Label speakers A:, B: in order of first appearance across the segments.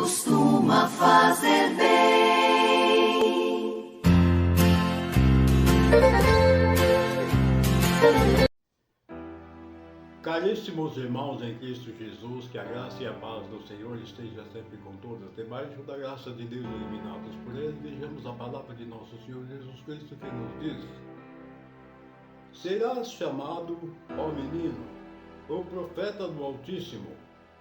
A: costuma fazer bem.
B: Caríssimos irmãos em Cristo Jesus, que a graça e a paz do Senhor esteja sempre com todos. Debaixo da graça de Deus, iluminados por Ele, vejamos a palavra de nosso Senhor Jesus Cristo, que nos diz: serás chamado, ó menino, o profeta do Altíssimo,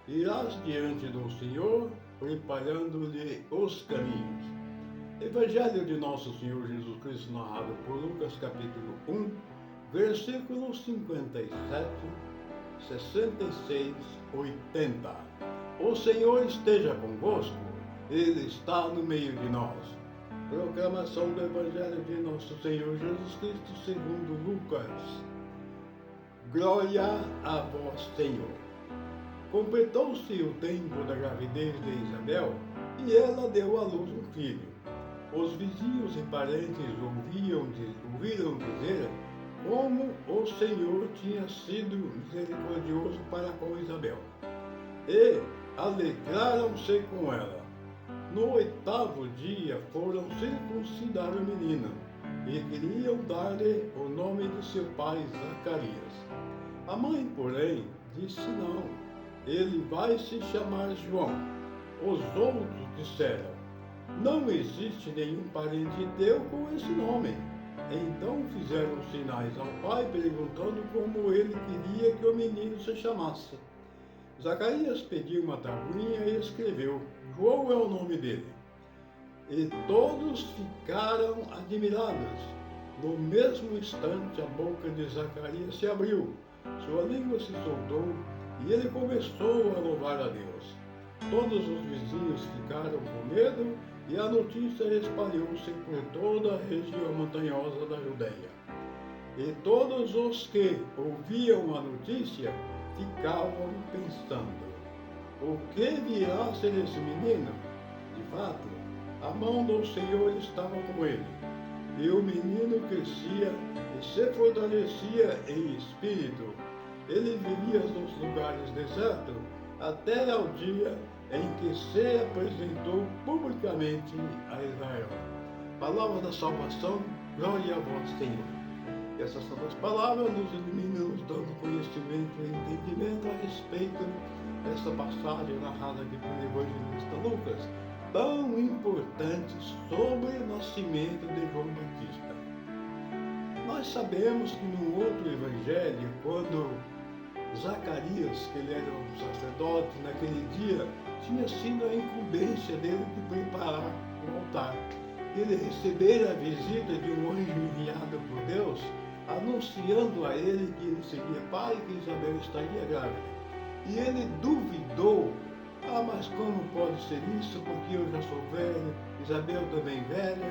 B: irás diante do Senhor, preparando-lhe os caminhos. Evangelho de nosso Senhor Jesus Cristo, narrado por Lucas, capítulo 1, versículos 57, 66, 80. O Senhor esteja convosco, Ele está no meio de nós. Proclamação do Evangelho de nosso Senhor Jesus Cristo segundo Lucas. Glória a vós, Senhor. Completou-se o tempo da gravidez de Isabel e ela deu à luz um filho. Os vizinhos e parentes ouviram dizer como o Senhor tinha sido misericordioso para com Isabel, e alegraram-se com ela. No 8º dia foram circuncidar o menino, e queriam dar-lhe o nome de seu pai Zacarias. A mãe, porém, disse não, ele vai se chamar João. Os outros disseram, não existe nenhum parente teu com esse nome. Então fizeram sinais ao pai, perguntando como ele queria que o menino se chamasse. Zacarias pediu uma tabuinha e escreveu, João é o nome dele. E todos ficaram admirados. No mesmo instante, a boca de Zacarias se abriu, sua língua se soltou e ele começou a louvar a Deus. Todos os vizinhos ficaram com medo e a notícia espalhou-se por toda a região montanhosa da Judeia. E todos os que ouviam a notícia ficavam pensando, o que virá a ser esse menino? De fato, a mão do Senhor estava com ele, e o menino crescia e se fortalecia em espírito. Ele vivia nos lugares desertos até ao dia em que se apresentou publicamente a Israel. Palavra da salvação, glória a vós, Senhor. E essas são as palavras nos iluminam, nos dando conhecimento e entendimento a respeito dessa passagem narrada aqui pelo evangelista Lucas, tão importante sobre o nascimento de João Batista. Nós sabemos que no outro evangelho, quando Zacarias, que ele era um sacerdote naquele dia, tinha sido a incumbência dele de preparar o altar. Ele recebera a visita de um anjo enviado por Deus, anunciando a ele que ele seria pai e que Isabel estaria grávida. E ele duvidou, mas como pode ser isso, porque eu já sou velho, Isabel também velha,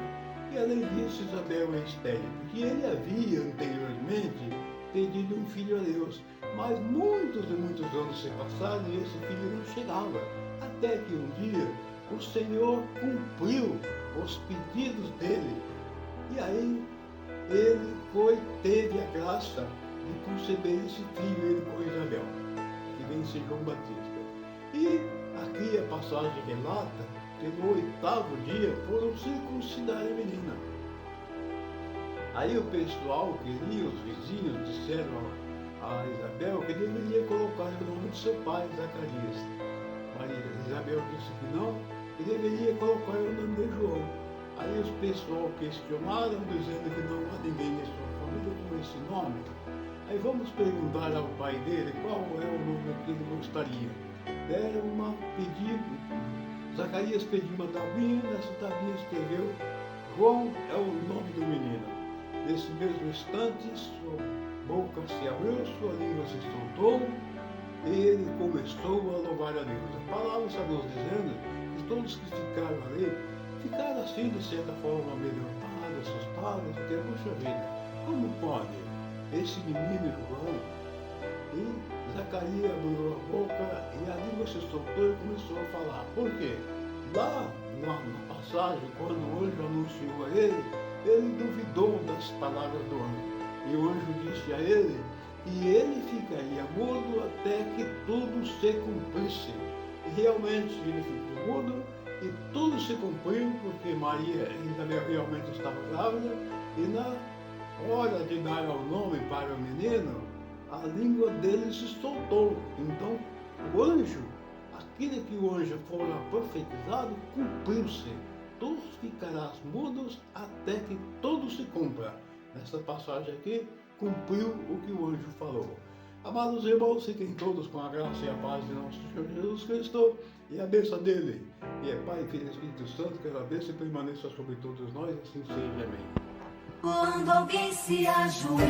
B: e além disso Isabel é estéril, porque ele havia anteriormente pedido um filho a Deus, mas muitos e muitos anos se passaram e esse filho não chegava, até que um dia o Senhor cumpriu os pedidos dele, e aí ele teve a graça de conceber esse filho, ele com Isabel, que vem ser João Batista. E aqui a passagem relata que no 8º dia foram circuncidar a menina. Aí o pessoal queria, os vizinhos disseram a Isabel que deveria colocar o nome de seu pai, Zacarias. Mas Isabel disse que não, que deveria colocar o nome de João. Aí os pessoal questionaram, dizendo que não há ninguém em sua família com esse nome. Aí vamos perguntar ao pai dele qual é o nome que ele gostaria. Deram pedido. Zacarias pediu uma tabuinha, nessa tabuinha escreveu, João é o nome do menino. Nesse mesmo instante, sua boca se abriu, sua língua se soltou, e ele começou a louvar a Deus. A palavra está nos dizendo que todos que ficaram ali, ficaram assim, de certa forma, amedrontados, assustados, porque, puxa vida, como pode esse menino João? E Zacarias abriu a boca e a língua se soltou e começou a falar. Por quê? Lá na passagem, quando o anjo anunciou a ele duvidou das palavras do anjo. E o anjo disse a ele que ele ficaria mudo até que tudo se cumprisse. E realmente ele ficou mudo e tudo se cumpriu, porque Maria ainda realmente estava grávida e na hora de dar o nome para o menino, a língua dele se soltou. Então, o anjo, aquilo que o anjo fora profetizado, cumpriu-se. Tu ficarás mudos até que tudo se cumpra. Nessa passagem aqui, cumpriu o que o anjo falou. Amados irmãos, fiquem todos com a graça e a paz de nosso Senhor Jesus Cristo e a bênção dele. E é Pai, Filho e Espírito Santo, que a bênção permaneça sobre todos nós, assim seja. Amém.
A: Quando alguém se ajoelha